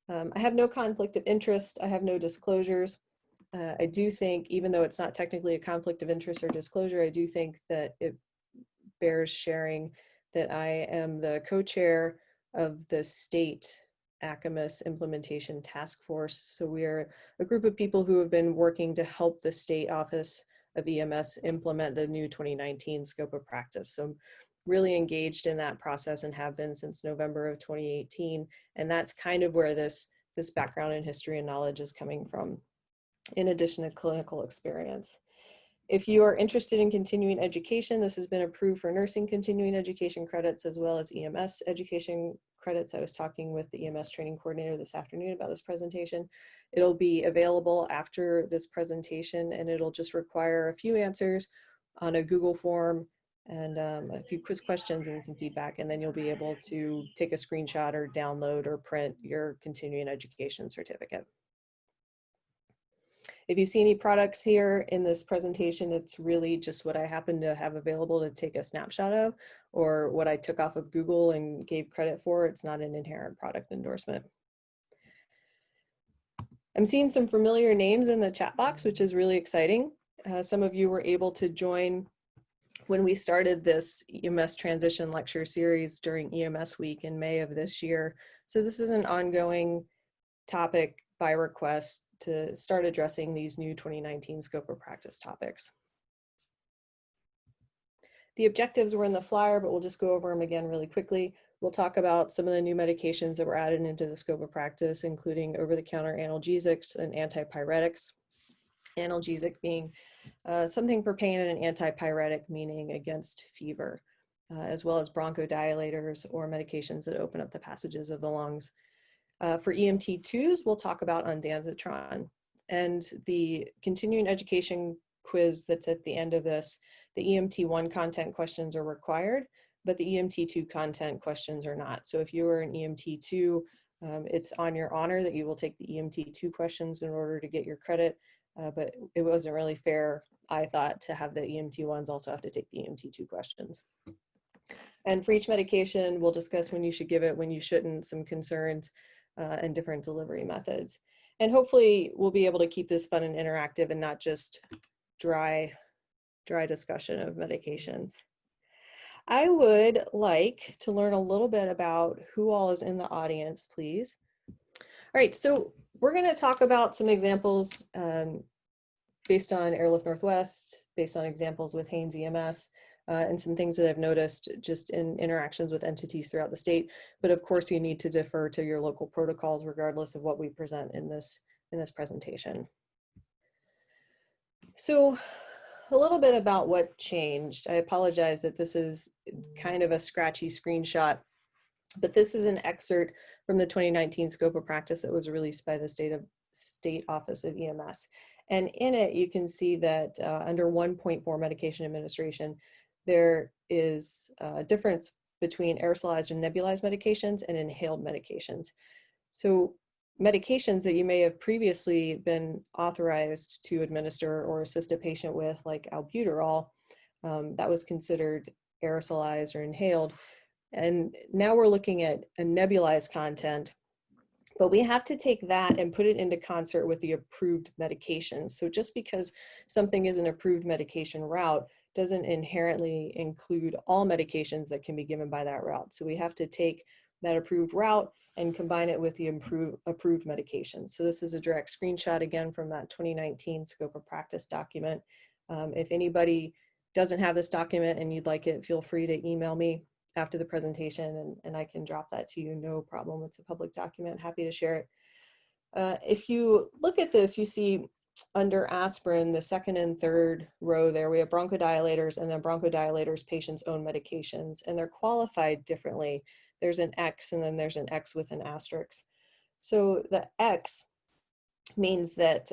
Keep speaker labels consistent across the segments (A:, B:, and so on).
A: I have no conflict of interest. I have no disclosures. I do think, even though it's not technically a conflict of interest or disclosure, I do think that it bears sharing that I am the co-chair of the state ACAMUS implementation task force. So we are a group of people who have been working to help the state office of EMS implement the new 2019 scope of practice. So I'm really engaged in that process and have been since November of 2018. And that's kind of where this background in history and knowledge is coming from, in addition to clinical experience. If you are interested in continuing education, this has been approved for nursing continuing education credits as well as EMS education credits. I was talking with the EMS training coordinator this afternoon about this presentation. It'll be available after this presentation, and it'll just require a few answers on a Google form and a few quiz questions and some feedback, and then you'll be able to take a screenshot or download or print your continuing education certificate. If you see any products here in this presentation, it's really just what I happen to have available to take a snapshot of, or what I took off of Google and gave credit for. It's not an inherent product endorsement. I'm seeing some familiar names in the chat box, which is really exciting. Some of you were able to join when we started this EMS transition lecture series during EMS week in May of this year. So this is an ongoing topic by request to start addressing these new 2019 scope of practice topics. The objectives were in the flyer, but we'll just go over them again really quickly. We'll talk about some of the new medications that were added into the scope of practice, including over-the-counter analgesics and antipyretics. Analgesic being something for pain, and an antipyretic meaning against fever, as well as bronchodilators or medications that open up the passages of the lungs. For EMT2s, we'll talk about ondansetron. And the continuing education quiz that's at the end of this, the EMT1 content questions are required, but the EMT2 content questions are not. So if you are an EMT2, it's on your honor that you will take the EMT2 questions in order to get your credit, but it wasn't really fair, I thought, to have the EMT1s also have to take the EMT2 questions. And for each medication, we'll discuss when you should give it, when you shouldn't, some concerns, and different delivery methods. And hopefully we'll be able to keep this fun and interactive and not just dry discussion of medications. I would like to learn a little bit about who all is in the audience, please. All right, so we're going to talk about some examples based on Airlift Northwest, based on examples with Haynes EMS, and some things that I've noticed just in interactions with entities throughout the state. But of course, you need to defer to your local protocols regardless of what we present in this presentation. So a little bit about what changed. I apologize that this is kind of a scratchy screenshot, but this is an excerpt from the 2019 scope of practice that was released by the State Office of EMS. And in it, you can see that under 1.4 medication administration, there is a difference between aerosolized and nebulized medications and inhaled medications. So medications that you may have previously been authorized to administer or assist a patient with, like albuterol, that was considered aerosolized or inhaled. And now we're looking at a nebulized content, but we have to take that and put it into concert with the approved medications. So just because something is an approved medication route doesn't inherently include all medications that can be given by that route. So we have to take that approved route and combine it with the approved medications. So this is a direct screenshot again from that 2019 scope of practice document. If anybody doesn't have this document and you'd like it, feel free to email me after the presentation and I can drop that to you, no problem. It's a public document, happy to share it. If you look at this, you see under aspirin, the second and third row there, we have bronchodilators and then bronchodilators patients' own medications, and they're qualified differently. There's an X and then there's an X with an asterisk. So the X means that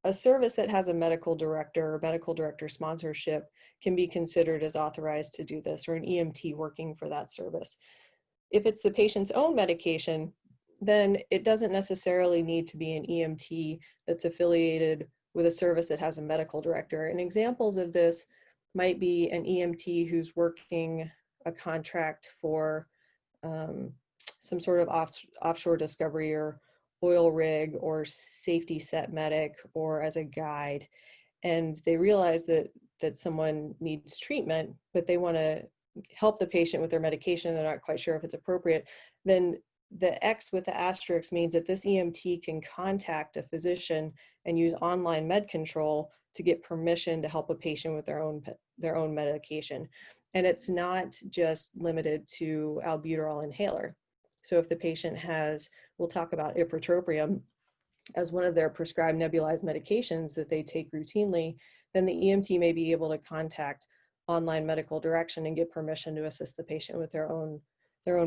A: a service that has a medical director or medical director sponsorship can be considered as authorized to do this, or an EMT working for that service. If it's the patient's own medication, then it doesn't necessarily need to be an EMT that's affiliated with a service that has a medical director. And examples of this might be an EMT who's working a contract for some sort of offshore discovery or oil rig or safety set medic or as a guide. And they realize that someone needs treatment, but they want to help the patient with their medication, they're not quite sure if it's appropriate, then the X with the asterisk means that this EMT can contact a physician and use online med control to get permission to help a patient with their own medication. And it's not just limited to albuterol inhaler. So if the patient has, we'll talk about ipratropium as one of their prescribed nebulized medications that they take routinely, then the EMT may be able to contact online medical direction and get permission to assist the patient with their own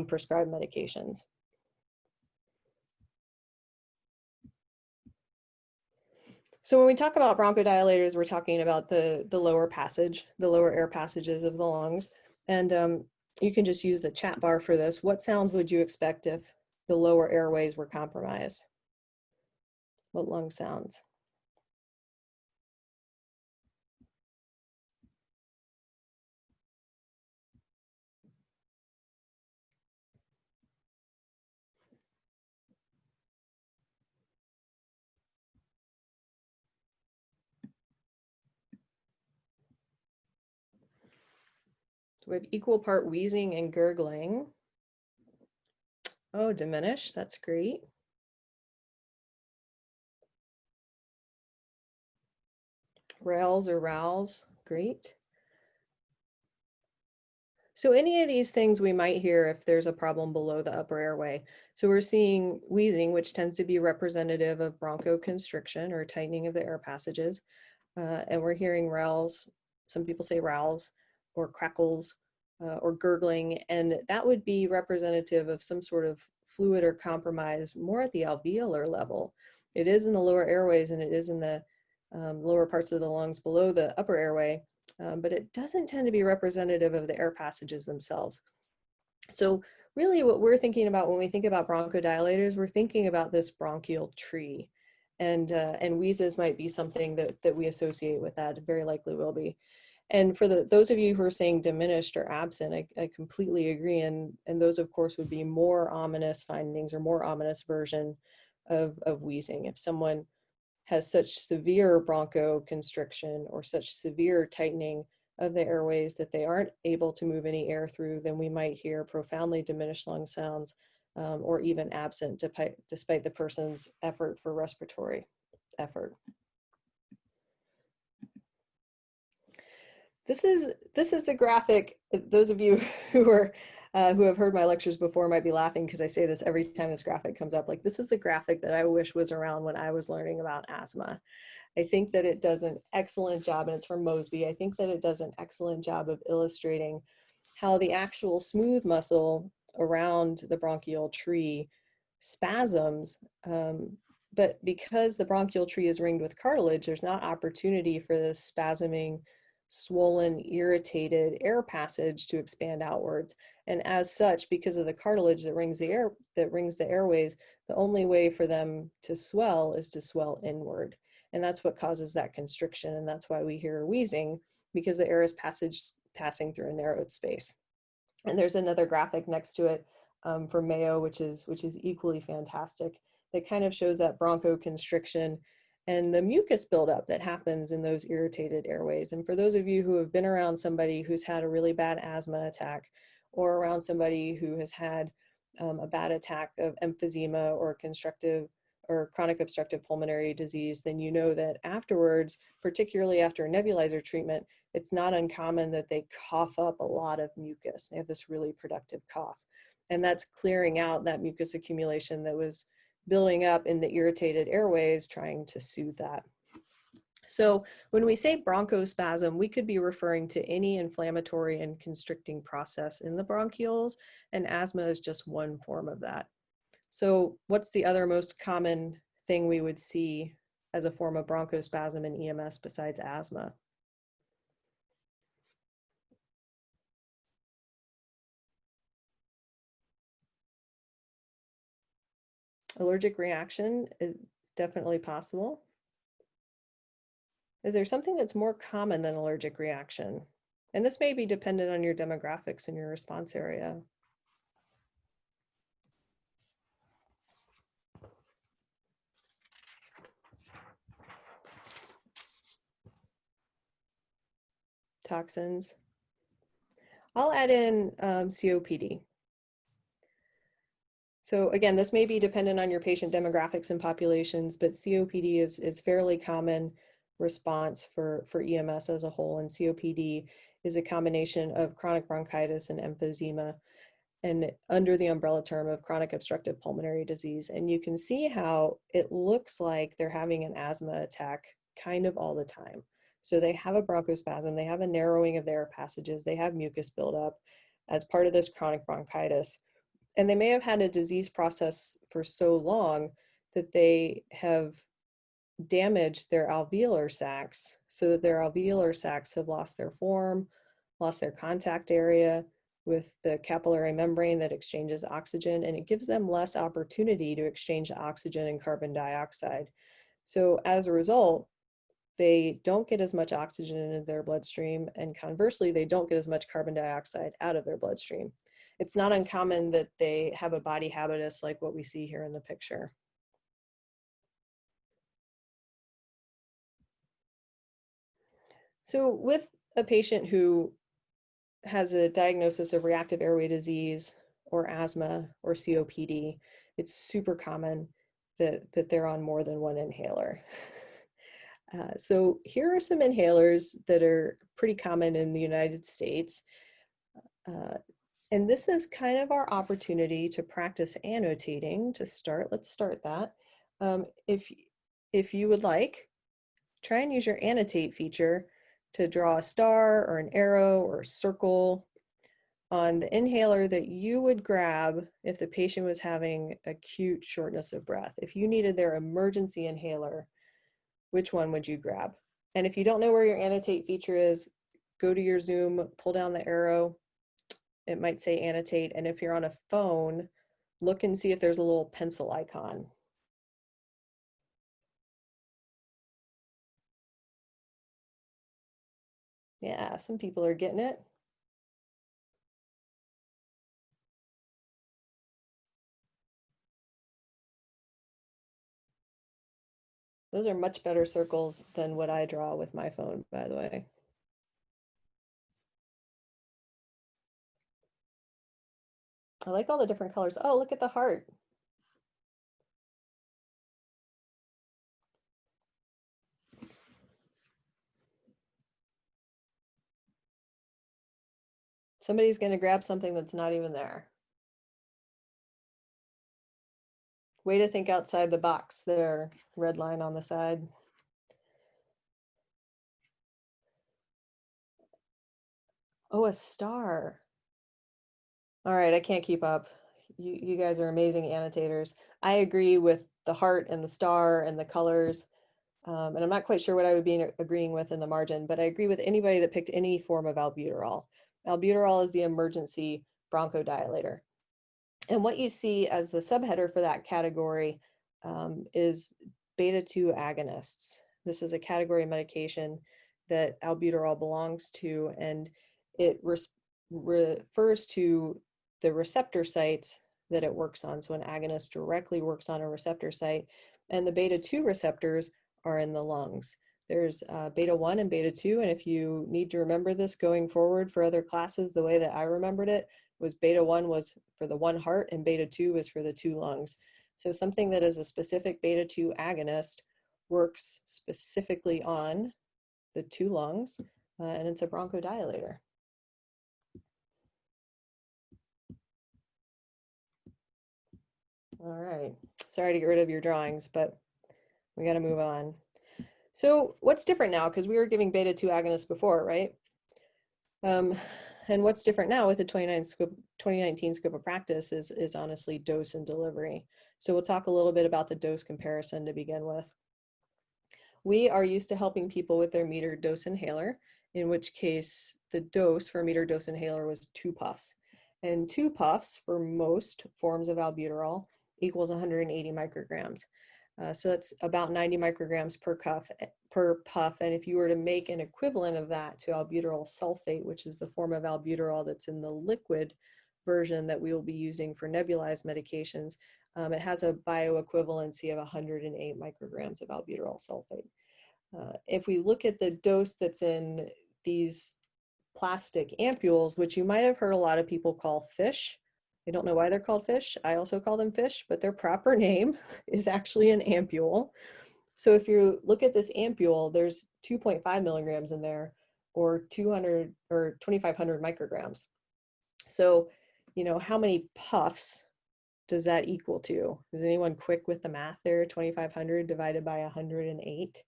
A: prescribed medications. So when we talk about bronchodilators, we're talking about the lower passage, the lower air passages of the lungs. And you can just use the chat bar for this. What sounds would you expect if the lower airways were compromised? What lung sounds? We have equal part wheezing and gurgling. Oh, diminish, that's great. Rails or rowels, great. So any of these things we might hear if there's a problem below the upper airway. So we're seeing wheezing, which tends to be representative of bronchoconstriction or tightening of the air passages. And we're hearing rowels, some people say rowels or crackles or gurgling, and that would be representative of some sort of fluid or compromise more at the alveolar level. It is in the lower airways and it is in the lower parts of the lungs below the upper airway, but it doesn't tend to be representative of the air passages themselves. So really what we're thinking about when we think about bronchodilators, we're thinking about this bronchial tree. And wheezes might be something that we associate with that, very likely will be. And for those of you who are saying diminished or absent, I completely agree. And those, of course, would be more ominous findings or more ominous version of wheezing. If someone has such severe bronchoconstriction or such severe tightening of the airways that they aren't able to move any air through, then we might hear profoundly diminished lung sounds or even absent despite the person's effort for respiratory effort. This is the graphic. Those of you who have heard my lectures before might be laughing because I say this every time this graphic comes up. Like, this is the graphic that I wish was around when I was learning about asthma. I think that it does an excellent job, and it's from Mosby. I think that it does an excellent job of illustrating how the actual smooth muscle around the bronchial tree spasms, but because the bronchial tree is ringed with cartilage, there's not opportunity for this spasming, swollen, irritated air passage to expand outwards. And as such, because of the cartilage that rings the airways, the only way for them to swell is to swell inward. And that's what causes that constriction. And that's why we hear wheezing, because the air is passing through a narrowed space. And there's another graphic next to it for Mayo, which is equally fantastic, that kind of shows that bronchoconstriction and the mucus buildup that happens in those irritated airways. And for those of you who have been around somebody who's had a really bad asthma attack, or around somebody who has had a bad attack of emphysema or chronic obstructive pulmonary disease, then you know that afterwards, particularly after a nebulizer treatment, it's not uncommon that they cough up a lot of mucus. They have this really productive cough. And that's clearing out that mucus accumulation that was building up in the irritated airways, trying to soothe that. So when we say bronchospasm, we could be referring to any inflammatory and constricting process in the bronchioles, and asthma is just one form of that. So what's the other most common thing we would see as a form of bronchospasm in EMS besides asthma? Allergic reaction is definitely possible. Is there something that's more common than allergic reaction? And this may be dependent on your demographics and your response area. toxins. I'll add in COPD. So again, this may be dependent on your patient demographics and populations, but COPD is fairly common response for EMS as a whole, and COPD is a combination of chronic bronchitis and emphysema, and under the umbrella term of chronic obstructive pulmonary disease. And you can see how it looks like they're having an asthma attack kind of all the time. So they have a bronchospasm, they have a narrowing of the air passages, they have mucus buildup as part of this chronic bronchitis. And they may have had a disease process for so long that they have damaged their alveolar sacs, so that their alveolar sacs have lost their form, lost their contact area with the capillary membrane that exchanges oxygen, and it gives them less opportunity to exchange oxygen and carbon dioxide. So as a result, they don't get as much oxygen into their bloodstream, and conversely, they don't get as much carbon dioxide out of their bloodstream. It's not uncommon that they have a body habitus like what we see here in the picture. So with a patient who has a diagnosis of reactive airway disease or asthma or COPD, it's super common that they're on more than one inhaler. So here are some inhalers that are pretty common in the United States. And this is kind of our opportunity to practice annotating to start. Let's start that. If you would like, try and use your annotate feature to draw a star or an arrow or a circle on the inhaler that you would grab if the patient was having acute shortness of breath. If you needed their emergency inhaler, which one would you grab? And if you don't know where your annotate feature is, go to your Zoom, pull down the arrow. It might say annotate. And if you're on a phone, look and see if there's a little pencil icon. Yeah, some people are getting it. Those are much better circles than what I draw with my phone, by the way. I like all the different colors. Oh, look at the heart. Somebody's going to grab something that's not even there. Way to think outside the box there, red line on the side. Oh, a star. All right, I can't keep up. You guys are amazing annotators. I agree with the heart and the star and the colors. And I'm not quite sure what I would be agreeing with in the margin, but I agree with anybody that picked any form of albuterol. Albuterol is the emergency bronchodilator. And what you see as the subheader for that category is beta-2 agonists. This is a category of medication that albuterol belongs to, and it refers to the receptor sites that it works on. So an agonist directly works on a receptor site, and the beta-2 receptors are in the lungs. There's beta-1 and beta-2, and if you need to remember this going forward for other classes, the way that I remembered it was beta-1 was for the one heart and beta-2 was for the two lungs. So something that is a specific beta-2 agonist works specifically on the two lungs, and it's a bronchodilator. All right, sorry to get rid of your drawings, but we got to move on. So what's different now? Because we were giving beta-2 agonists before, right? And what's different now with the 2019 scope of practice is honestly dose and delivery. So we'll talk a little bit about the dose comparison to begin with. We are used to helping people with their metered dose inhaler, in which case the dose for a metered dose inhaler was 2 puffs. And 2 puffs for most forms of albuterol equals 180 micrograms. So that's about 90 micrograms per puff. And if you were to make an equivalent of that to albuterol sulfate, which is the form of albuterol that's in the liquid version that we will be using for nebulized medications, it has a bioequivalency of 108 micrograms of albuterol sulfate. If we look at the dose that's in these plastic ampules, which you might have heard a lot of people call fish. I don't know why they're called fish. I also call them fish, but their proper name is actually an ampule. So if you look at this ampule, there's 2.5 milligrams in there, or 200 or 2,500 micrograms. So, you know, how many puffs does that equal to? Is anyone quick with the math there? 2,500 divided by 108.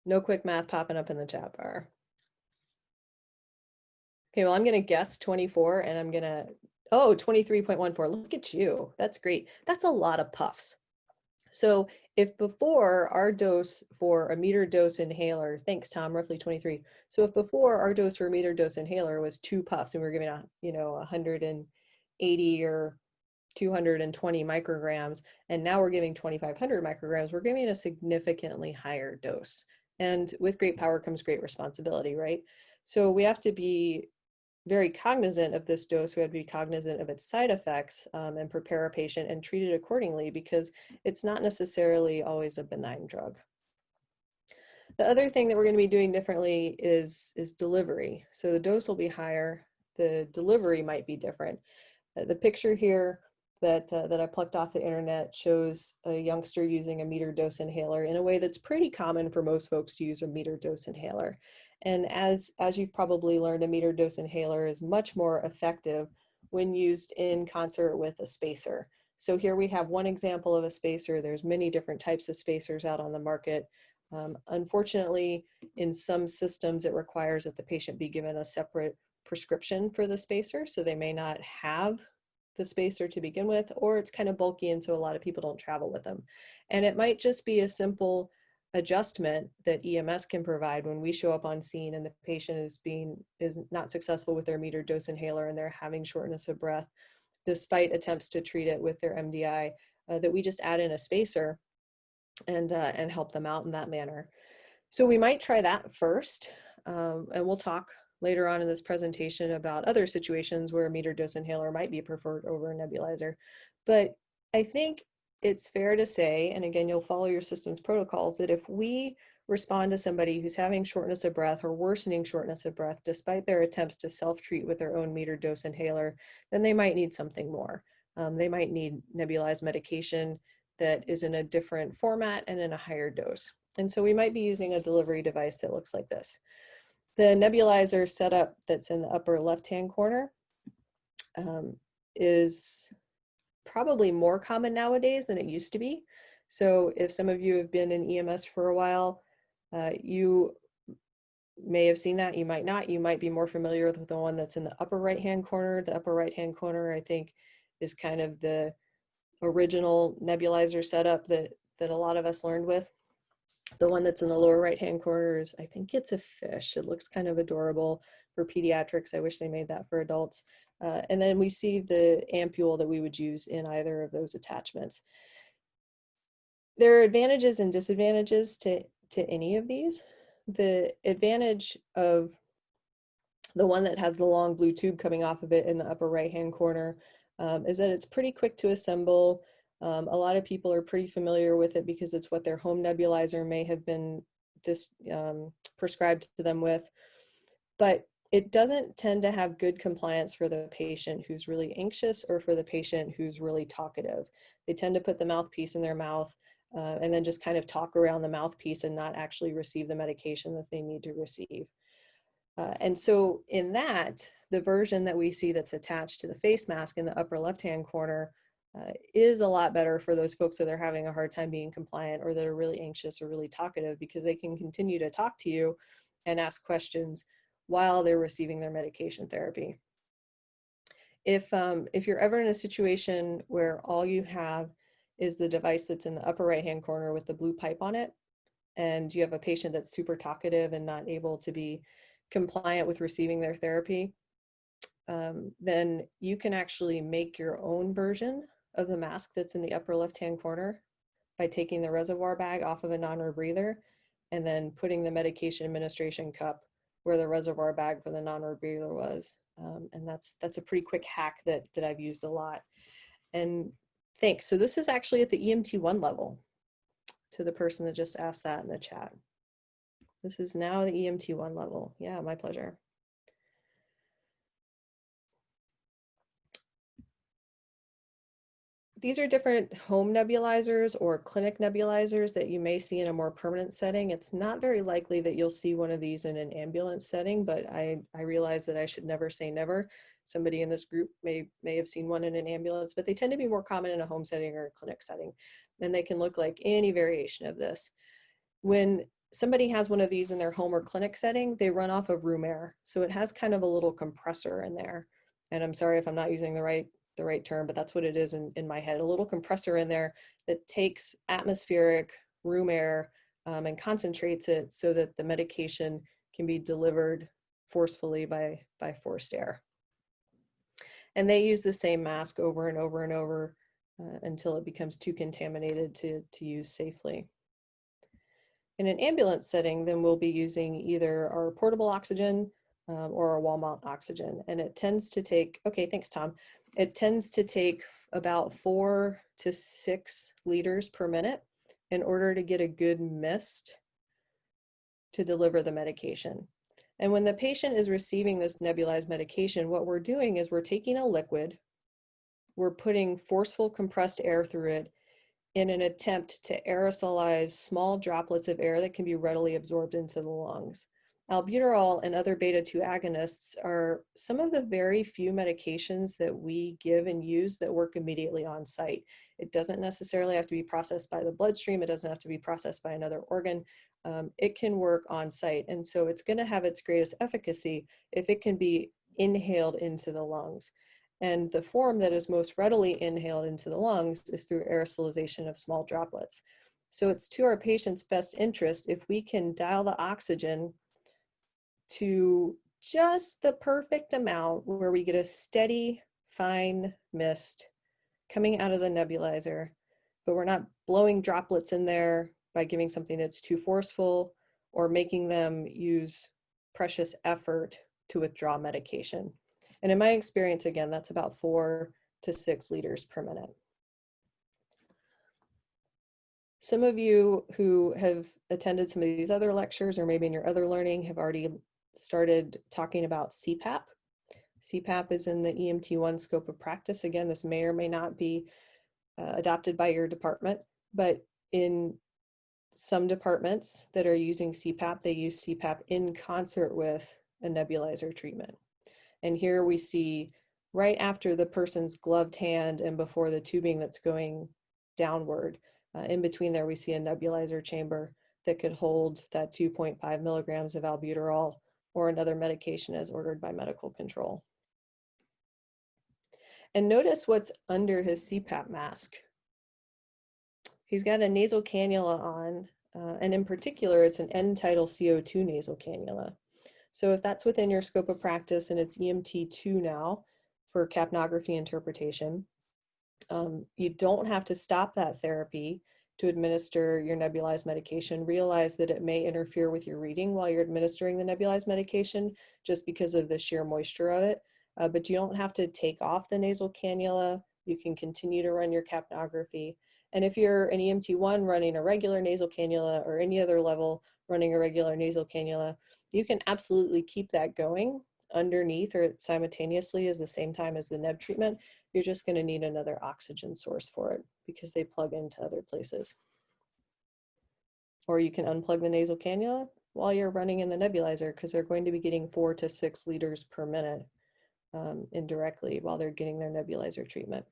A: No quick math popping up in the chat bar. Okay, well, I'm going to guess 24 and I'm going to, oh, 23.14. Look at you. That's great. That's a lot of puffs. So if before our dose for a meter dose inhaler, thanks Tom, roughly 23. So if before our dose for a meter dose inhaler was 2 puffs and we were giving a, you know, 180 or 220 micrograms, and now we're giving 2,500 micrograms, we're giving a significantly higher dose. And with great power comes great responsibility, right? So we have to be very cognizant of this dose. We have to be cognizant of its side effects and prepare a patient and treat it accordingly, because it's not necessarily always a benign drug. The other thing that we're going to be doing differently is delivery. So the dose will be higher, the delivery might be different. The picture here that I plucked off the internet shows a youngster using a meter dose inhaler in a way that's pretty common for most folks to use a meter dose inhaler. And as you've probably learned, a meter dose inhaler is much more effective when used in concert with a spacer. So here we have one example of a spacer. There's many different types of spacers out on the market. Unfortunately, in some systems, it requires that the patient be given a separate prescription for the spacer, so they may not have the spacer to begin with, or it's kind of bulky and so a lot of people don't travel with them. And it might just be a simple adjustment that EMS can provide when we show up on scene and the patient is not successful with their meter dose inhaler and they're having shortness of breath despite attempts to treat it with their MDI, that we just add in a spacer and help them out in that manner. So we might try that first, and we'll talk later on in this presentation about other situations where a meter dose inhaler might be preferred over a nebulizer. But I think it's fair to say, and again, you'll follow your system's protocols, that if we respond to somebody who's having shortness of breath or worsening shortness of breath despite their attempts to self-treat with their own meter dose inhaler, then they might need something more. They might need nebulized medication that is in a different format and in a higher dose. And so we might be using a delivery device that looks like this. The nebulizer setup that's in the upper left-hand corner is probably more common nowadays than it used to be. So if some of you have been in EMS for a while, you may have seen that, you might not. You might be more familiar with the one that's in the upper right-hand corner. The upper right-hand corner, I think, is kind of the original nebulizer setup that a lot of us learned with. The one that's in the lower right-hand corner is, I think it's a fish. It looks kind of adorable for pediatrics. I wish they made that for adults. And then we see the ampule that we would use in either of those attachments. There are advantages and disadvantages to any of these. The advantage of the one that has the long blue tube coming off of it in the upper right-hand corner is that it's pretty quick to assemble. A lot of people are pretty familiar with it because it's what their home nebulizer may have been prescribed to them with. But it doesn't tend to have good compliance for the patient who's really anxious or for the patient who's really talkative. They tend to put the mouthpiece in their mouth and then just kind of talk around the mouthpiece and not actually receive the medication that they need to receive. And so in that, the version that we see that's attached to the face mask in the upper left-hand corner is a lot better for those folks that are having a hard time being compliant or that are really anxious or really talkative, because they can continue to talk to you and ask questions while they're receiving their medication therapy. If you're ever in a situation where all you have is the device that's in the upper right-hand corner with the blue pipe on it, and you have a patient that's super talkative and not able to be compliant with receiving their therapy, then you can actually make your own version of the mask that's in the upper left-hand corner by taking the reservoir bag off of a non-rebreather and then putting the medication administration cup where the reservoir bag for the non-orbicular was. And that's a pretty quick hack that I've used a lot. And thanks. So this is actually at the EMT1 level, to the person that just asked that in the chat. This is now the EMT1 level. Yeah, my pleasure. These are different home nebulizers or clinic nebulizers that you may see in a more permanent setting. It's not very likely that you'll see one of these in an ambulance setting, but I realize that I should never say never. Somebody in this group may have seen one in an ambulance, but they tend to be more common in a home setting or a clinic setting. And they can look like any variation of this. When somebody has one of these in their home or clinic setting, they run off of room air. So it has kind of a little compressor in there. And I'm sorry if I'm not using the right term, but that's what it is in my head, a little compressor in there that takes atmospheric room air and concentrates it so that the medication can be delivered forcefully by forced air. And they use the same mask over and over and over until it becomes too contaminated to use safely. In an ambulance setting, then we'll be using either our portable oxygen or our wall mount oxygen. And it tends to take, okay, thanks, Tom. It tends to take about 4 to 6 liters per minute in order to get a good mist to deliver the medication. And when the patient is receiving this nebulized medication, what we're doing is we're taking a liquid, we're putting forceful compressed air through it in an attempt to aerosolize small droplets of air that can be readily absorbed into the lungs. Albuterol and other beta-2 agonists are some of the very few medications that we give and use that work immediately on site. It doesn't necessarily have to be processed by the bloodstream. It doesn't have to be processed by another organ. It can work on site. And so it's going to have its greatest efficacy if it can be inhaled into the lungs. And the form that is most readily inhaled into the lungs is through aerosolization of small droplets. So it's to our patient's best interest if we can dial the oxygen to just the perfect amount where we get a steady, fine mist coming out of the nebulizer, but we're not blowing droplets in there by giving something that's too forceful or making them use precious effort to withdraw medication. And in my experience, again, that's about 4 to 6 liters per minute. Some of you who have attended some of these other lectures or maybe in your other learning have already started talking about CPAP. CPAP is in the EMT1 scope of practice. Again, this may or may not be adopted by your department, but in some departments that are using CPAP, they use CPAP in concert with a nebulizer treatment. And here we see right after the person's gloved hand and before the tubing that's going downward, in between there we see a nebulizer chamber that could hold that 2.5 milligrams of albuterol or another medication as ordered by medical control. And notice what's under his CPAP mask. He's got a nasal cannula on, and in particular, it's an end-tidal CO2 nasal cannula. So if that's within your scope of practice and it's EMT2 now for capnography interpretation, you don't have to stop that therapy to administer your nebulized medication. Realize that it may interfere with your reading while you're administering the nebulized medication just because of the sheer moisture of it. But you don't have to take off the nasal cannula. You can continue to run your capnography. And if you're an EMT1 running a regular nasal cannula or any other level running a regular nasal cannula, you can absolutely keep that going underneath or simultaneously as the same time as the neb treatment. You're just going to need another oxygen source for it because they plug into other places. Or you can unplug the nasal cannula while you're running in the nebulizer because they're going to be getting 4 to 6 liters per minute indirectly while they're getting their nebulizer treatment.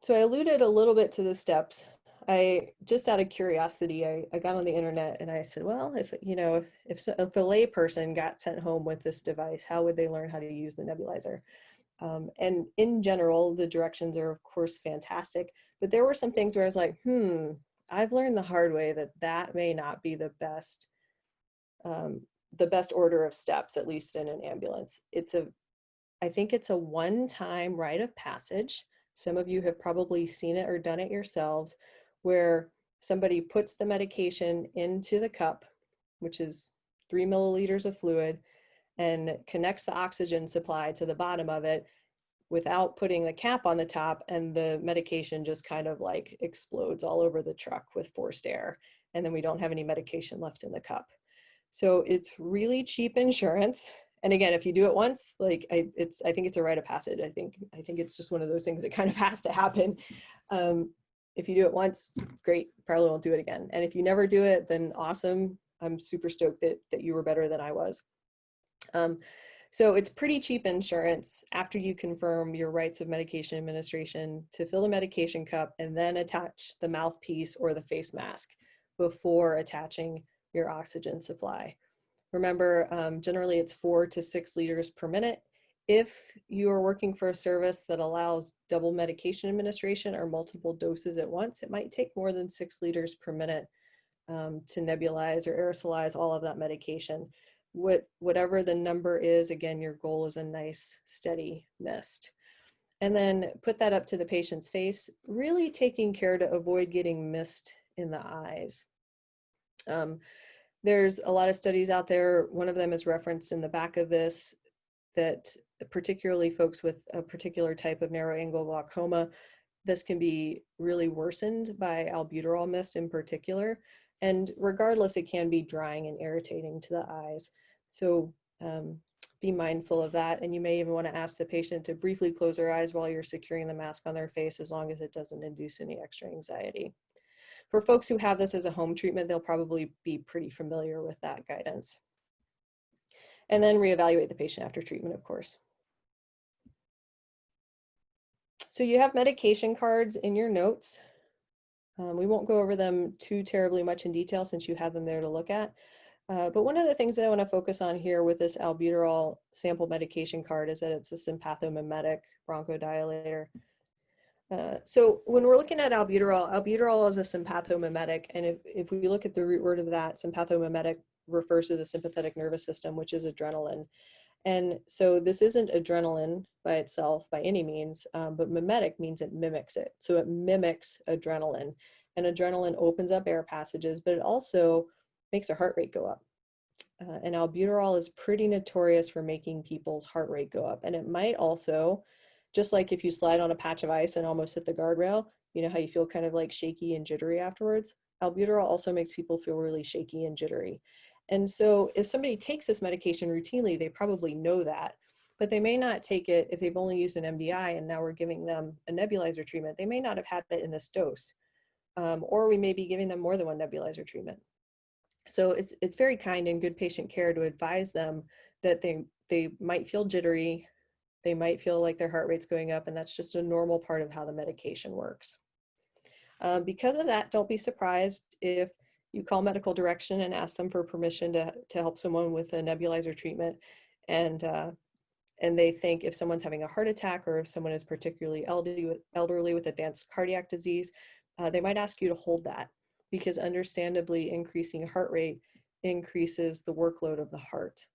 A: So I alluded a little bit to the steps. Just out of curiosity, I got on the internet and I said, well, if a lay person got sent home with this device, how would they learn how to use the nebulizer? And in general, the directions are of course fantastic, but there were some things where I was like, I've learned the hard way that may not be the best order of steps, at least in an ambulance. I think it's a one-time rite of passage. Some of you have probably seen it or done it yourselves, where somebody puts the medication into the cup, which is 3 milliliters of fluid, and connects the oxygen supply to the bottom of it without putting the cap on the top, and the medication just kind of like explodes all over the truck with forced air, and then we don't have any medication left in the cup. So it's really cheap insurance. And again, if you do it once, like I think it's a rite of passage. I think it's just one of those things that kind of has to happen. If you do it once, great, probably won't do it again. And if you never do it, then awesome. I'm super stoked that you were better than I was. So it's pretty cheap insurance after you confirm your rights of medication administration to fill the medication cup and then attach the mouthpiece or the face mask before attaching your oxygen supply. Remember, generally it's 4 to 6 liters per minute. If you are working for a service that allows double medication administration or multiple doses at once, it might take more than 6 liters per minute to nebulize or aerosolize all of that medication. Whatever the number is, again, your goal is a nice steady mist. And then put that up to the patient's face, really taking care to avoid getting mist in the eyes. There's a lot of studies out there. One of them is referenced in the back of this, that particularly folks with a particular type of narrow angle glaucoma, this can be really worsened by albuterol mist in particular. And regardless, it can be drying and irritating to the eyes. So be mindful of that. And you may even want to ask the patient to briefly close their eyes while you're securing the mask on their face, as long as it doesn't induce any extra anxiety. For folks who have this as a home treatment, they'll probably be pretty familiar with that guidance. And then reevaluate the patient after treatment, of course. So you have medication cards in your notes. We won't go over them too terribly much in detail since you have them there to look at. But one of the things that I want to focus on here with this albuterol sample medication card is that it's a sympathomimetic bronchodilator. So when we're looking at albuterol is a sympathomimetic, and if we look at the root word of that, sympathomimetic refers to the sympathetic nervous system, which is adrenaline. And so this isn't adrenaline by itself by any means, but mimetic means it mimics it. So it mimics adrenaline, and adrenaline opens up air passages, but it also makes their heart rate go up. And albuterol is pretty notorious for making people's heart rate go up. And it might also, just like if you slide on a patch of ice and almost hit the guardrail, you know how you feel kind of like shaky and jittery afterwards? Albuterol also makes people feel really shaky and jittery. And so if somebody takes this medication routinely, they probably know that, but they may not take it if they've only used an MDI and now we're giving them a nebulizer treatment. They may not have had it in this dose, or we may be giving them more than one nebulizer treatment. So it's very kind and good patient care to advise them that they might feel jittery, they might feel like their heart rate's going up, and that's just a normal part of how the medication works. Because of that, don't be surprised if you call medical direction and ask them for permission to help someone with a nebulizer treatment, and they think if someone's having a heart attack or if someone is particularly elderly with advanced cardiac disease, they might ask you to hold that, because understandably increasing heart rate increases the workload of the heart.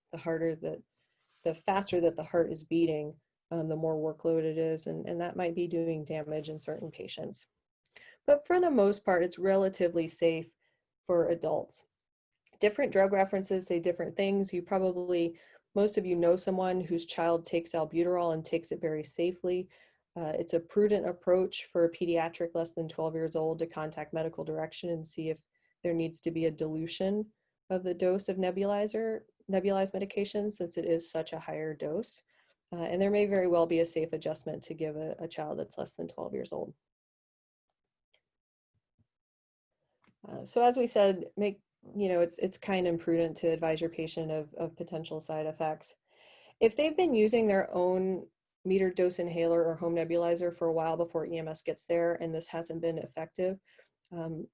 A: The faster that the heart is beating, the more workload it is, and that might be doing damage in certain patients. But for the most part, it's relatively safe for adults. Different drug references say different things. Most of you know someone whose child takes albuterol and takes it very safely. It's a prudent approach for a pediatric less than 12 years old to contact medical direction and see if there needs to be a dilution of the dose of nebulized medication, since it is such a higher dose. And there may very well be a safe adjustment to give a child that's less than 12 years old. So as we said, it's kind and prudent to advise your patient of potential side effects. If they've been using their own metered dose inhaler or home nebulizer for a while before EMS gets there and this hasn't been effective,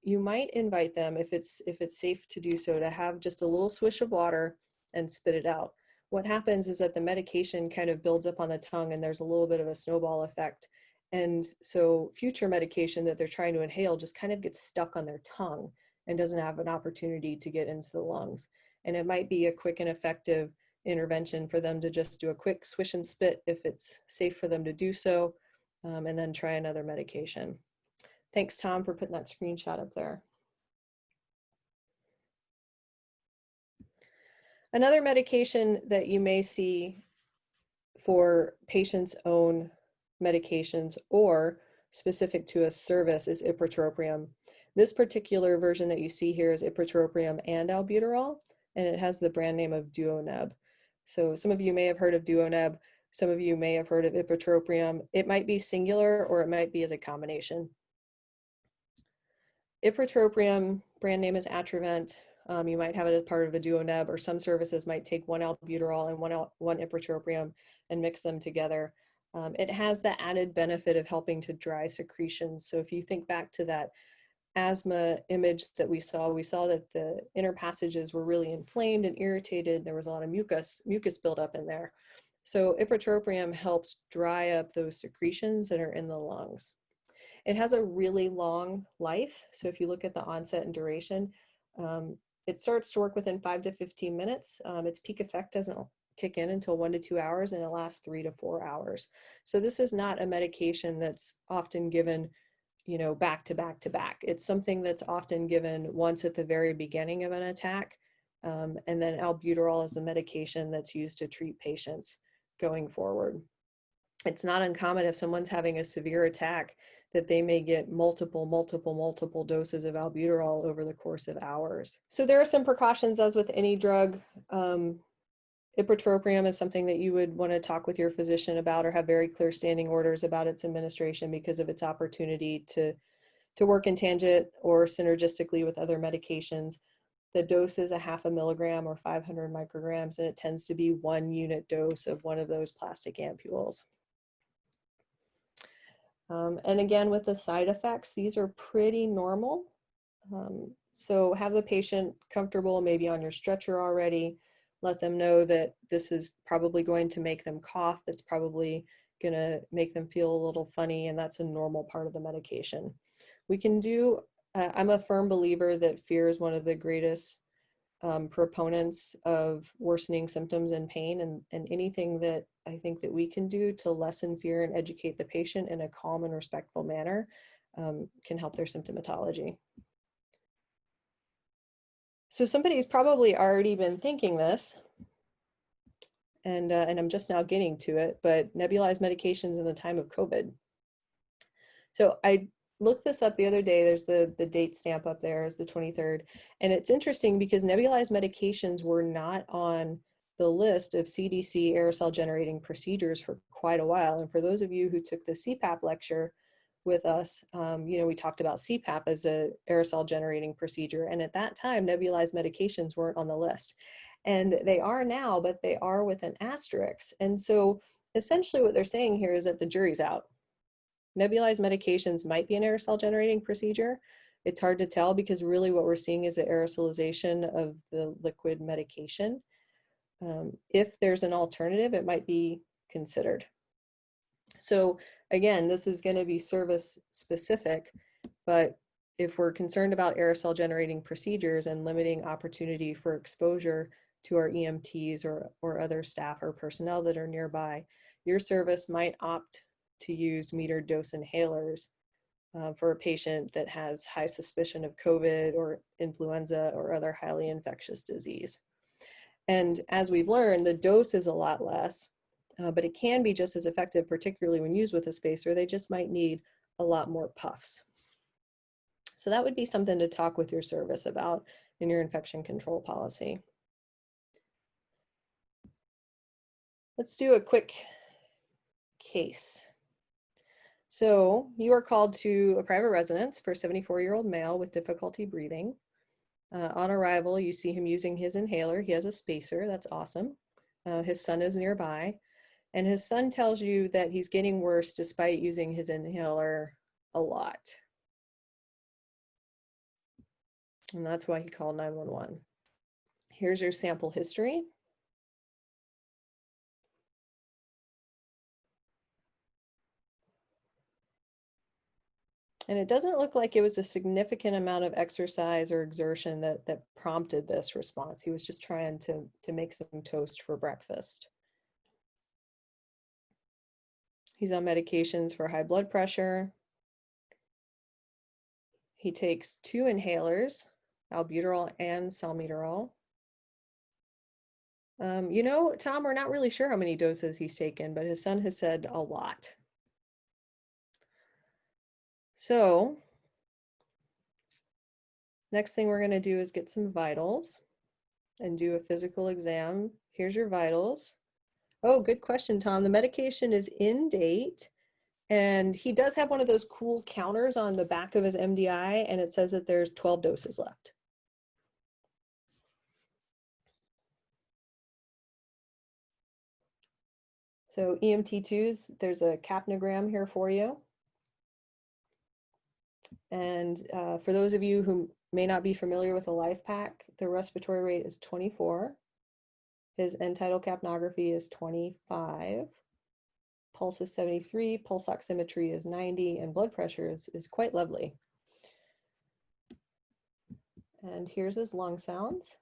A: you might invite them, if it's safe to do so, to have just a little swish of water and spit it out. What happens is that the medication kind of builds up on the tongue and there's a little bit of a snowball effect. And so future medication that they're trying to inhale just kind of gets stuck on their tongue and doesn't have an opportunity to get into the lungs. And it might be a quick and effective intervention for them to just do a quick swish and spit if it's safe for them to do so, and then try another medication. Thanks, Tom, for putting that screenshot up there. Another medication that you may see for patients' own medications or specific to a service is ipratropium. This particular version that you see here is ipratropium and albuterol, and it has the brand name of Duoneb. So some of you may have heard of Duoneb, some of you may have heard of ipratropium. It might be singular or it might be as a combination. Ipratropium, brand name is Atrovent. You might have it as part of a Duoneb, or some services might take one albuterol and one ipratropium and mix them together. It has the added benefit of helping to dry secretions. So if you think back to that asthma image that we saw that the inner passages were really inflamed and irritated. There was a lot of mucus buildup in there. So ipratropium helps dry up those secretions that are in the lungs. It has a really long life. So if you look at the onset and duration, it starts to work within 5 to 15 minutes. Its peak effect doesn't kick in until 1 to 2 hours, and it lasts 3 to 4 hours. So this is not a medication that's often given, you know, back to back to back. It's something that's often given once at the very beginning of an attack. And then albuterol is the medication that's used to treat patients going forward. It's not uncommon if someone's having a severe attack that they may get multiple doses of albuterol over the course of hours. So there are some precautions as with any drug. Ipratropium is something that you would want to talk with your physician about or have very clear standing orders about its administration because of its opportunity to work in tangent or synergistically with other medications. The dose is 0.5 milligram or 500 micrograms, and it tends to be 1 unit dose of one of those plastic ampules. And again, with the side effects, these are pretty normal. So have the patient comfortable, maybe on your stretcher already. Let them know that this is probably going to make them cough. It's probably going to make them feel a little funny, and that's a normal part of the medication. We can do, I'm a firm believer that fear is one of the greatest proponents of worsening symptoms and pain, and anything that I think that we can do to lessen fear and educate the patient in a calm and respectful manner can help their symptomatology. So somebody's probably already been thinking this, and I'm just now getting to it, but nebulized medications in the time of COVID. So I looked this up the other day. There's the date stamp up there is the 23rd. And it's interesting because nebulized medications were not on the list of CDC aerosol generating procedures for quite a while. And for those of you who took the CPAP lecture with us, you know, we talked about CPAP as a aerosol generating procedure. And at that time, nebulized medications weren't on the list. And they are now, but they are with an asterisk. And so essentially what they're saying here is that the jury's out. Nebulized medications might be an aerosol generating procedure. It's hard to tell because really what we're seeing is the aerosolization of the liquid medication. If there's an alternative, it might be considered. So again, this is going to be service specific, but if we're concerned about aerosol generating procedures and limiting opportunity for exposure to our EMTs or other staff or personnel that are nearby, your service might opt to use metered dose inhalers for a patient that has high suspicion of COVID or influenza or other highly infectious disease. And as we've learned, the dose is a lot less, but it can be just as effective, particularly when used with a spacer. They just might need a lot more puffs. So that would be something to talk with your service about in your infection control policy. Let's do a quick case. So you are called to a private residence for a 74-year-old male with difficulty breathing. On arrival, you see him using his inhaler. He has a spacer. That's awesome. His son is nearby. And his son tells you that he's getting worse despite using his inhaler a lot. And that's why he called 911. Here's your sample history. And it doesn't look like it was a significant amount of exercise or exertion that prompted this response. He was just trying to make some toast for breakfast. He's on medications for high blood pressure. He takes 2 inhalers, albuterol and salmeterol. You know, Tom, we're not really sure how many doses he's taken, but his son has said a lot. So next thing we're going to do is get some vitals and do a physical exam. Here's your vitals. Oh, good question, Tom. The medication is in date, and he does have one of those cool counters on the back of his MDI, and it says that there's 12 doses left. So EMT2s, there's a capnogram here for you. And for those of you who may not be familiar with a life pack, the respiratory rate is 24. His end tidal capnography is 25. Pulse is 73, pulse oximetry is 90, and blood pressure is quite lovely. And here's his lung sounds.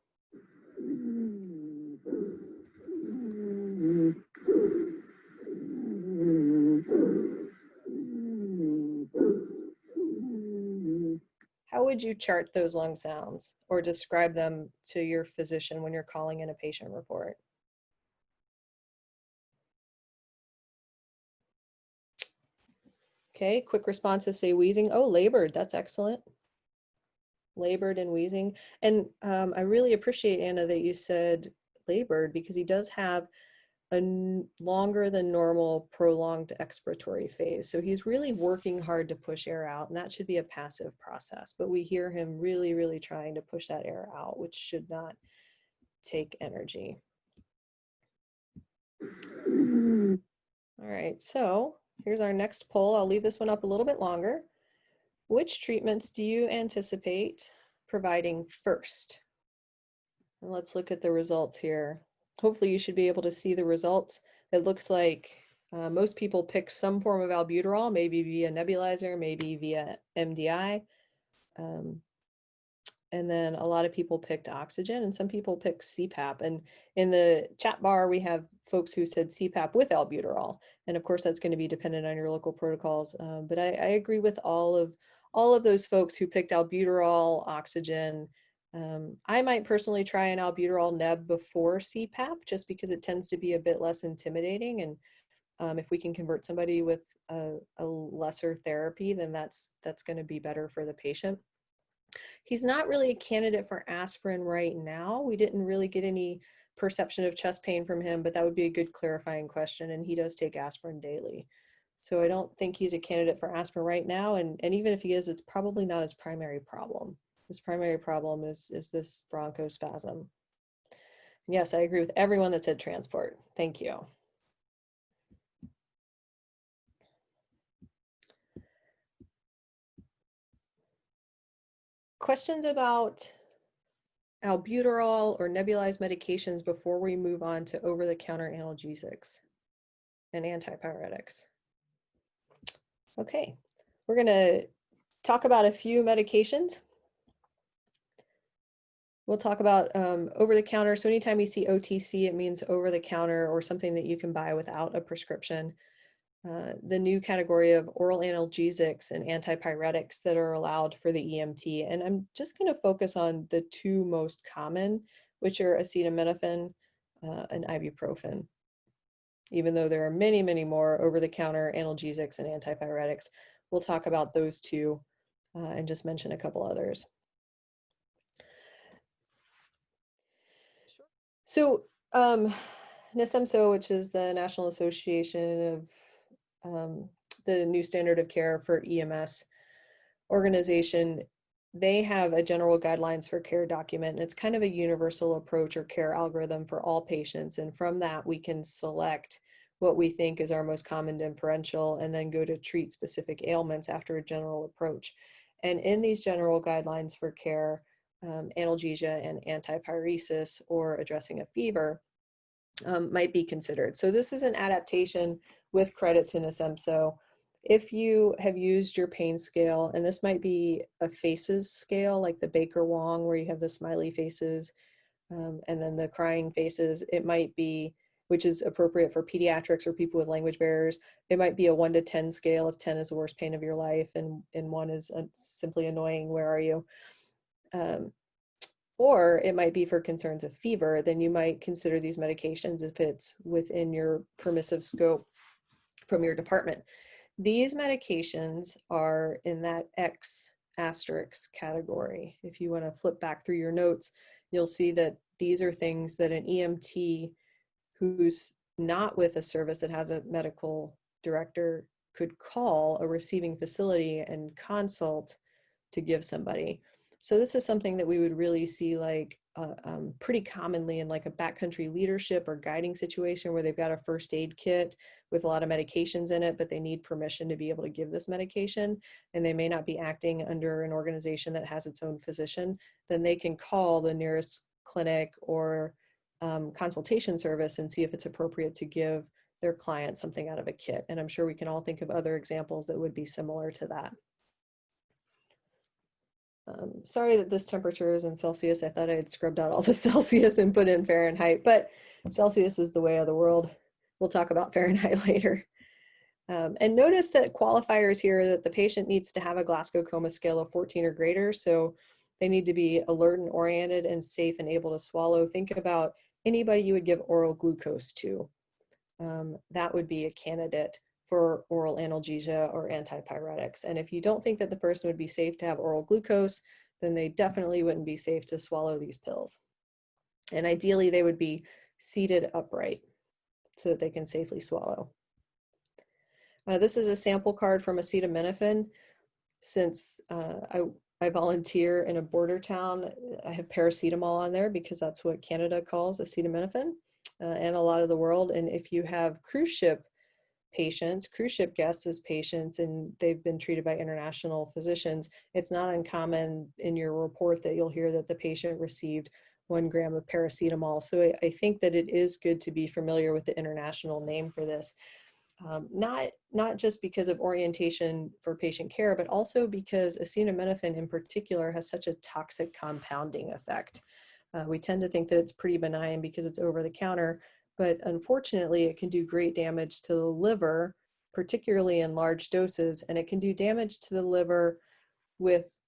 A: How would you chart those lung sounds or describe them to your physician when you're calling in a patient report? Okay, quick responses say wheezing. Oh, labored, that's excellent. Labored and wheezing. And I really appreciate, Anna, that you said labored, because he does have a longer than normal prolonged expiratory phase. So he's really working hard to push air out, and that should be a passive process. But we hear him really, really trying to push that air out, which should not take energy. All right, so here's our next poll. I'll leave this one up a little bit longer. Which treatments do you anticipate providing first? And let's look at the results here. Hopefully you should be able to see the results. It looks like most people pick some form of albuterol, maybe via nebulizer, maybe via MDI. And then a lot of people picked oxygen, and some people picked CPAP. And in the chat bar, we have folks who said CPAP with albuterol. And of course, that's going to be dependent on your local protocols. But I agree with all of those folks who picked albuterol, oxygen. I might personally try an albuterol neb before CPAP, just because it tends to be a bit less intimidating. And if we can convert somebody with a lesser therapy, then that's going to be better for the patient. He's not really a candidate for aspirin right now. We didn't really get any perception of chest pain from him, but that would be a good clarifying question. And he does take aspirin daily. So I don't think he's a candidate for aspirin right now. And even if he is, it's probably not his primary problem. His primary problem is this bronchospasm. Yes, I agree with everyone that said transport. Thank you. Questions about albuterol or nebulized medications before we move on to over-the-counter analgesics and antipyretics? Okay, we're going to talk about a few medications. We'll talk about over-the-counter. So anytime you see OTC, it means over-the-counter or something that you can buy without a prescription. The new category of oral analgesics and antipyretics that are allowed for the EMT. And I'm just going to focus on the two most common, which are acetaminophen and ibuprofen. Even though there are many, many more over-the-counter analgesics and antipyretics, we'll talk about those two and just mention a couple others. So NASEMSO, which is the National Association of the New Standard of Care for EMS organization, they have a general guidelines for care document. And it's kind of a universal approach or care algorithm for all patients. And from that, we can select what we think is our most common differential and then go to treat specific ailments after a general approach. And in these general guidelines for care, analgesia and antipyresis or addressing a fever might be considered. So this is an adaptation with credit to NASEMSO. If you have used your pain scale, and this might be a faces scale like the Baker-Wong where you have the smiley faces and then the crying faces, it might be, which is appropriate for pediatrics or people with language barriers, it might be a 1 to 10 scale if 10 is the worst pain of your life and 1 is simply annoying, where are you? Or it might be for concerns of fever, then you might consider these medications if it's within your permissive scope from your department. These medications are in that X asterisk category. If you want to flip back through your notes, you'll see that these are things that an EMT who's not with a service that has a medical director could call a receiving facility and consult to give somebody. So this is something that we would really see like pretty commonly in like a backcountry leadership or guiding situation where they've got a first aid kit with a lot of medications in it, but they need permission to be able to give this medication, and they may not be acting under an organization that has its own physician. Then they can call the nearest clinic or consultation service and see if it's appropriate to give their client something out of a kit. And I'm sure we can all think of other examples that would be similar to that. Sorry that this temperature is in Celsius. I thought I had scrubbed out all the Celsius and put in Fahrenheit, but Celsius is the way of the world. We'll talk about Fahrenheit later. And notice that qualifiers here that the patient needs to have a Glasgow Coma scale of 14 or greater. So they need to be alert and oriented and safe and able to swallow. Think about anybody you would give oral glucose to. That would be a candidate for oral analgesia or antipyretics. And if you don't think that the person would be safe to have oral glucose, then they definitely wouldn't be safe to swallow these pills. And ideally, they would be seated upright so that they can safely swallow. This is a sample card from acetaminophen. Since I volunteer in a border town, I have paracetamol on there because that's what Canada calls acetaminophen, and a lot of the world. And if you have cruise ship patients, cruise ship guests as patients, and they've been treated by international physicians, it's not uncommon in your report that you'll hear that the patient received 1 gram of paracetamol. So I think that it is good to be familiar with the international name for this. Not just because of orientation for patient care, but also because acetaminophen in particular has such a toxic compounding effect. We tend to think that it's pretty benign because it's over the counter, but unfortunately it can do great damage to the liver, particularly in large doses, and it can do damage to the liver with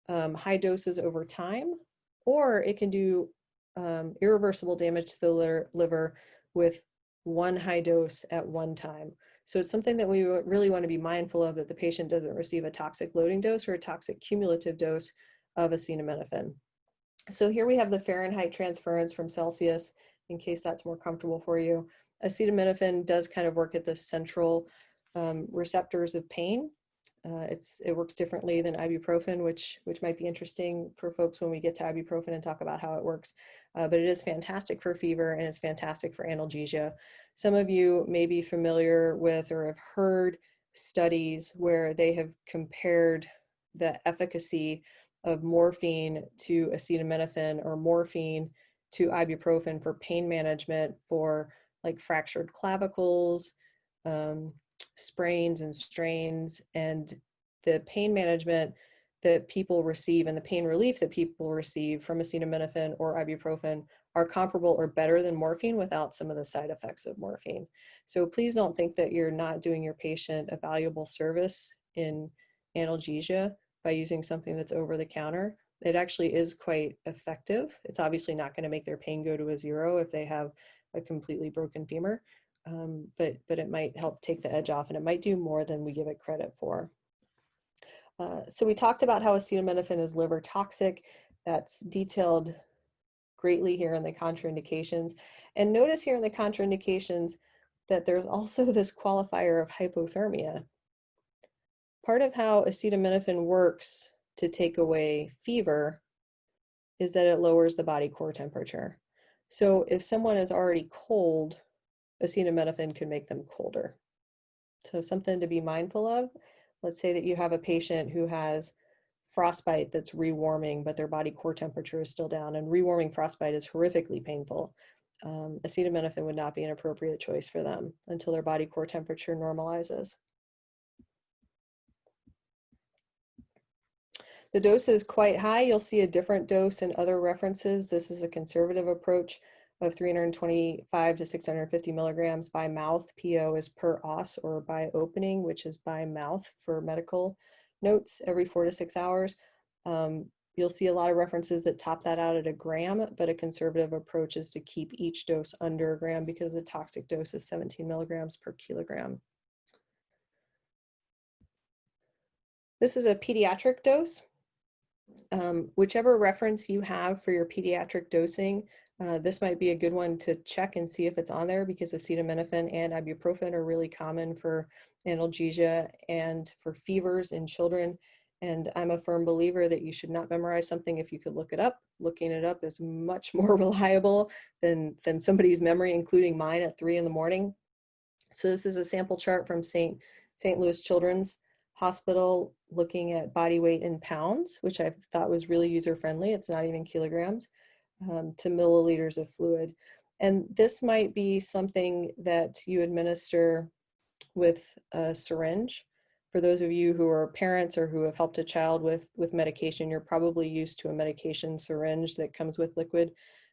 A: high doses over time, or it can do irreversible damage to the liver with 1 high dose at one time. So it's something that we really want to be mindful of, that the patient doesn't receive a toxic loading dose or a toxic cumulative dose of acetaminophen. So here we have the Fahrenheit transference from Celsius, in case that's more comfortable for you. Acetaminophen does kind of work at the central receptors of pain. It works differently than ibuprofen, which might be interesting for folks when we get to ibuprofen and talk about how it works. But it is fantastic for fever, and it's fantastic for analgesia. Some of you may be familiar with or have heard studies where they have compared the efficacy of morphine to acetaminophen or morphine to ibuprofen for pain management for like fractured clavicles, sprains and strains, and the pain management that people receive and the pain relief that people receive from acetaminophen or ibuprofen are comparable or better than morphine without some of the side effects of morphine. So please don't think that you're not doing your patient a valuable service in analgesia by using something that's over the counter. It actually is quite effective. It's obviously not going to make their pain go to a 0 if they have a completely broken femur, but it might help take the edge off, and it might do more than we give it credit for. So we talked about how acetaminophen is liver toxic. That's detailed greatly here in the contraindications. And notice here in the contraindications that there's also this qualifier of hypothermia. Part of how acetaminophen works to take away fever is that it lowers the body core temperature. So if someone is already cold, acetaminophen can make them colder. So something to be mindful of. Let's say that you have a patient who has frostbite that's rewarming, but their body core temperature is still down, and rewarming frostbite is horrifically painful. Acetaminophen would not be an appropriate choice for them until their body core temperature normalizes. The dose is quite high. You'll see a different dose in other references. This is a conservative approach of 325 to 650 milligrams by mouth. PO is per os, or by opening, which is by mouth for medical notes every 4 to 6 hours. You'll see a lot of references that top that out at a gram, but a conservative approach is to keep each dose under a gram because the toxic dose is 17 milligrams per kilogram. This is a pediatric dose. Whichever reference you have for your pediatric dosing, this might be a good one to check and see if it's on there, because acetaminophen and ibuprofen are really common for analgesia and for fevers in children. And I'm a firm believer that you should not memorize something if you could look it up. Looking it up is much more reliable than somebody's memory, including mine at 3 in the morning. So this is a sample chart from St. Louis Children's Hospital looking at body weight in pounds, which I thought was really user-friendly. It's not even kilograms, to milliliters of fluid. And this might be something that you administer with a syringe. For those of you who are parents or who have helped a child with medication, you're probably used to a medication syringe that comes with liquid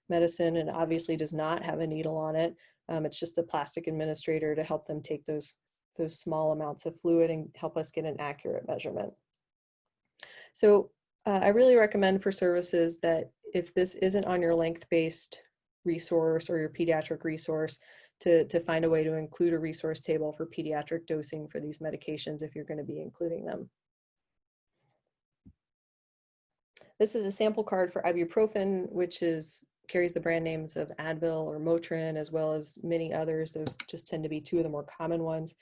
A: medicine and obviously does not have a needle on it. It's just the plastic administrator to help them take those small amounts of fluid and help us get an accurate measurement. So I really recommend for services that if this isn't on your length-based resource or your pediatric resource, to find a way to include a resource table for pediatric dosing for these medications if you're going to be including them. This is a sample card for ibuprofen, which carries the brand names of Advil or Motrin, as well as many others. Those just tend to be two of the more common ones.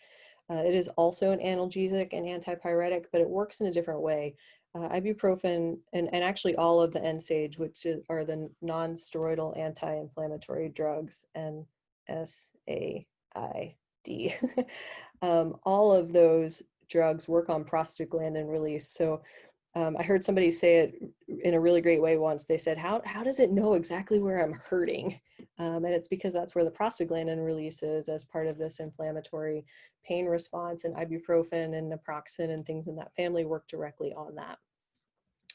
A: It is also an analgesic and antipyretic, but it works in a different way. Ibuprofen and actually all of the NSAIDs, which are the non-steroidal anti-inflammatory drugs, NSAID. All of those drugs work on prostaglandin release. So I heard somebody say it in a really great way once. They said, how does it know exactly where I'm hurting? And it's because that's where the prostaglandin releases as part of this inflammatory pain response, and ibuprofen and naproxen and things in that family work directly on that.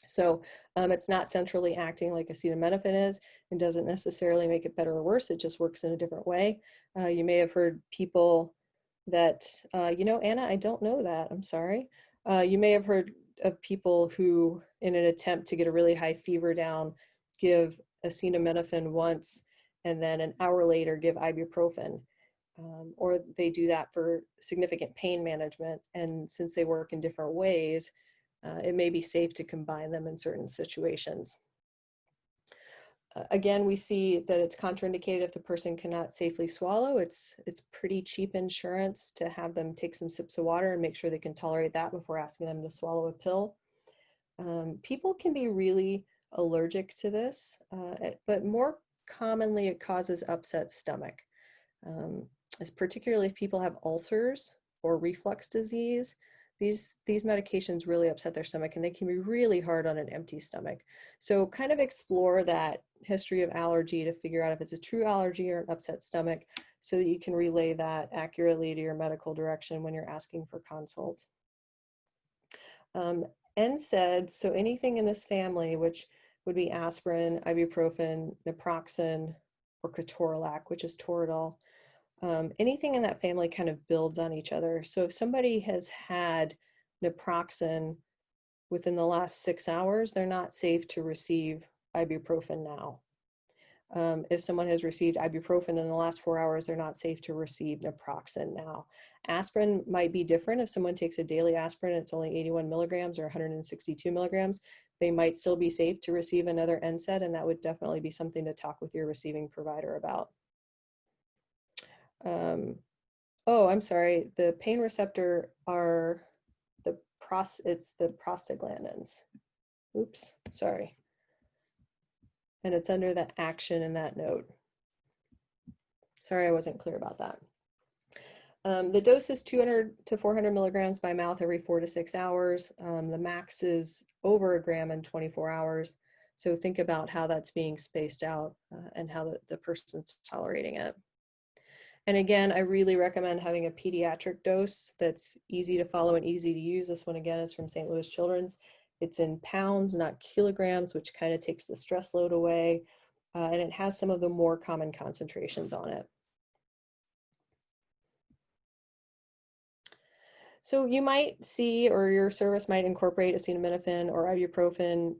A: So it's not centrally acting like acetaminophen is. It doesn't necessarily make it better or worse. It just works in a different way. You may have heard people that, Anna, I don't know that. I'm sorry. You may have heard of people who, in an attempt to get a really high fever down, give acetaminophen once and then an hour later give ibuprofen. Or they do that for significant pain management. And since they work in different ways, it may be safe to combine them in certain situations. Again, we see that it's contraindicated if the person cannot safely swallow. It's pretty cheap insurance to have them take some sips of water and make sure they can tolerate that before asking them to swallow a pill. People can be really allergic to this, but more commonly it causes upset stomach. Particularly if people have ulcers or reflux disease, these medications really upset their stomach, and they can be really hard on an empty stomach. So kind of explore that history of allergy to figure out if it's a true allergy or an upset stomach, so that you can relay that accurately to your medical direction when you're asking for consult. NSAIDs, so anything in this family, which would be aspirin, ibuprofen, naproxen, or ketorolac, which is Toradol. Anything in that family kind of builds on each other. So if somebody has had naproxen within the last 6 hours, they're not safe to receive ibuprofen now. If someone has received ibuprofen in the last 4 hours, they're not safe to receive naproxen now. Aspirin might be different. If someone takes a daily aspirin, it's only 81 milligrams or 162 milligrams, they might still be safe to receive another NSAID, and that would definitely be something to talk with your receiving provider about. Oh, I'm sorry. The pain receptor are it's the prostaglandins. Oops, sorry. And it's under the action in that note. Sorry, I wasn't clear about that. The dose is 200 to 400 milligrams by mouth every 4 to 6 hours. The max is over a gram in 24 hours. So think about how that's being spaced out and how the person's tolerating it. And again, I really recommend having a pediatric dose that's easy to follow and easy to use. This one, again, is from St. Louis Children's. It's in pounds, not kilograms, which kind of takes the stress load away. And it has some of the more common concentrations on it. So you might see, or your service might incorporate acetaminophen or ibuprofen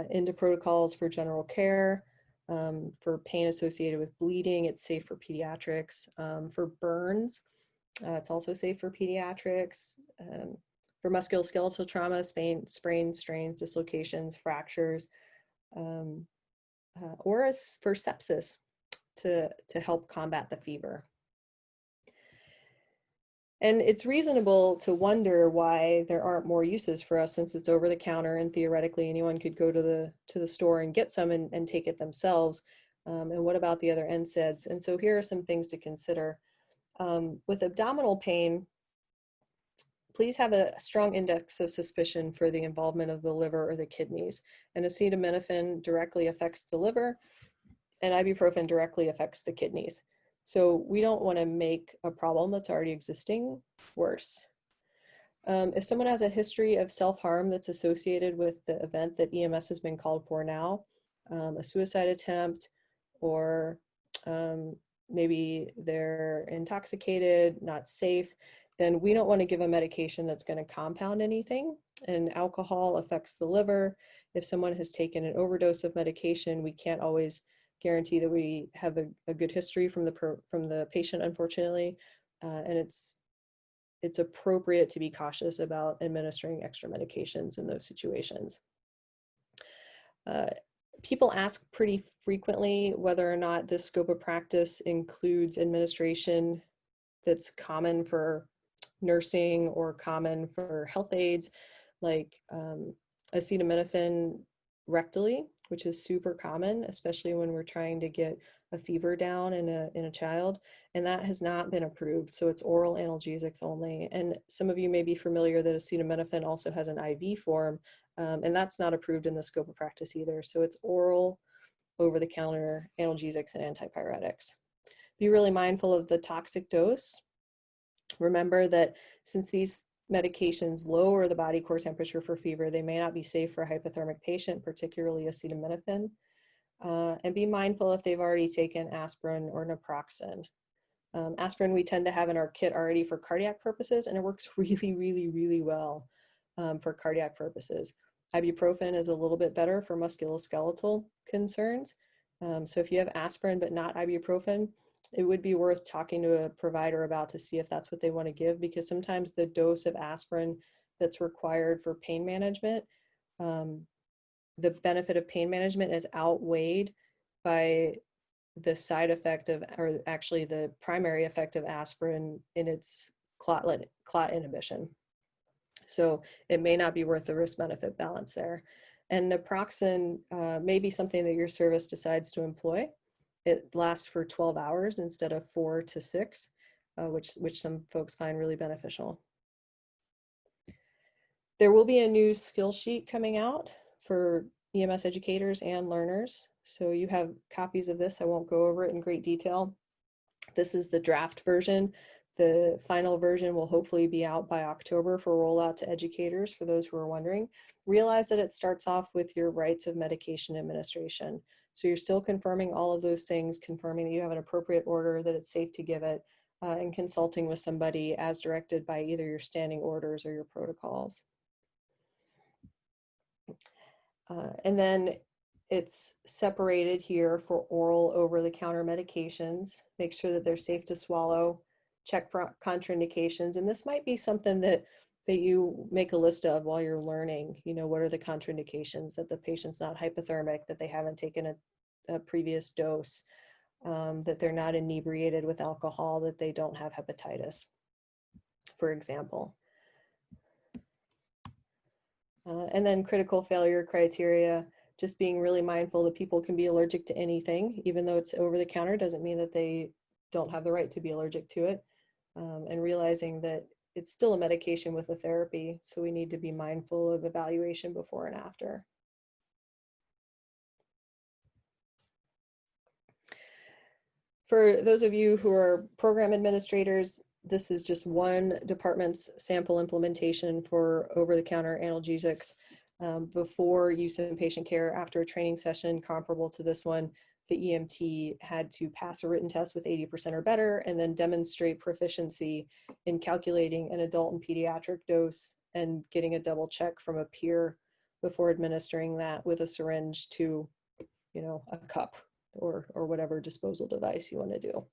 A: into protocols for general care, for pain associated with bleeding. It's safe for pediatrics. For burns, it's also safe for pediatrics. For musculoskeletal trauma, sprains, strains, dislocations, fractures, or for sepsis to help combat the fever. And it's reasonable to wonder why there aren't more uses for us, since it's over the counter and theoretically anyone could go to the store and get some and take it themselves. And what about the other NSAIDs? And so here are some things to consider. With abdominal pain, please have a strong index of suspicion for the involvement of the liver or the kidneys. And acetaminophen directly affects the liver, and ibuprofen directly affects the kidneys. So we don't want to make a problem that's already existing worse. If someone has a history of self-harm that's associated with the event that EMS has been called for now, a suicide attempt, or maybe they're intoxicated, not safe, then we don't want to give a medication that's going to compound anything. And alcohol affects the liver. If someone has taken an overdose of medication, we can't always guarantee that we have a good history from the patient, unfortunately, and it's appropriate to be cautious about administering extra medications in those situations. People ask pretty frequently whether or not this scope of practice includes administration that's common for nursing or common for health aides, like acetaminophen rectally, which is super common, especially when we're trying to get a fever down in a child, and that has not been approved. So it's oral analgesics only. And some of you may be familiar that acetaminophen also has an IV form, and that's not approved in the scope of practice either. So it's oral, over-the-counter analgesics and antipyretics. Be really mindful of the toxic dose. Remember that since these medications lower the body core temperature for fever, they may not be safe for a hypothermic patient, particularly acetaminophen. And be mindful if they've already taken aspirin or naproxen. Aspirin we tend to have in our kit already for cardiac purposes, and it works really, really, really well for cardiac purposes. Ibuprofen is a little bit better for musculoskeletal concerns. So if you have aspirin but not ibuprofen, it would be worth talking to a provider about to see if that's what they want to give, because sometimes the dose of aspirin that's required for pain management, the benefit of pain management is outweighed by the side effect of, or actually the primary effect of aspirin in its clot inhibition. So it may not be worth the risk-benefit balance there. And naproxen may be something that your service decides to employ. It lasts for 12 hours instead of 4 to 6, which some folks find really beneficial. There will be a new skill sheet coming out for EMS educators and learners. So you have copies of this. I won't go over it in great detail. This is the draft version. The final version will hopefully be out by October for rollout to educators, for those who are wondering. Realize that it starts off with your rights of medication administration. So you're still confirming all of those things, confirming that you have an appropriate order, that it's safe to give it, and consulting with somebody as directed by either your standing orders or your protocols. And then it's separated here for oral over-the-counter medications. Make sure that they're safe to swallow, check for contraindications. And this might be something that you make a list of while you're learning. You know, what are the contraindications? That the patient's not hypothermic, that they haven't taken a previous dose, that they're not inebriated with alcohol, that they don't have hepatitis, for example. And then critical failure criteria, just being really mindful that people can be allergic to anything. Even though it's over the counter doesn't mean that they don't have the right to be allergic to it. And realizing that it's still a medication with a therapy, so we need to be mindful of evaluation before and after. For those of you who are program administrators, this is just one department's sample implementation for over-the-counter analgesics. Before use in patient care, after a training session comparable to this one, the EMT had to pass a written test with 80% or better, and then demonstrate proficiency in calculating an adult and pediatric dose and getting a double check from a peer before administering that with a syringe to, you know, a cup or whatever disposal device you want to do.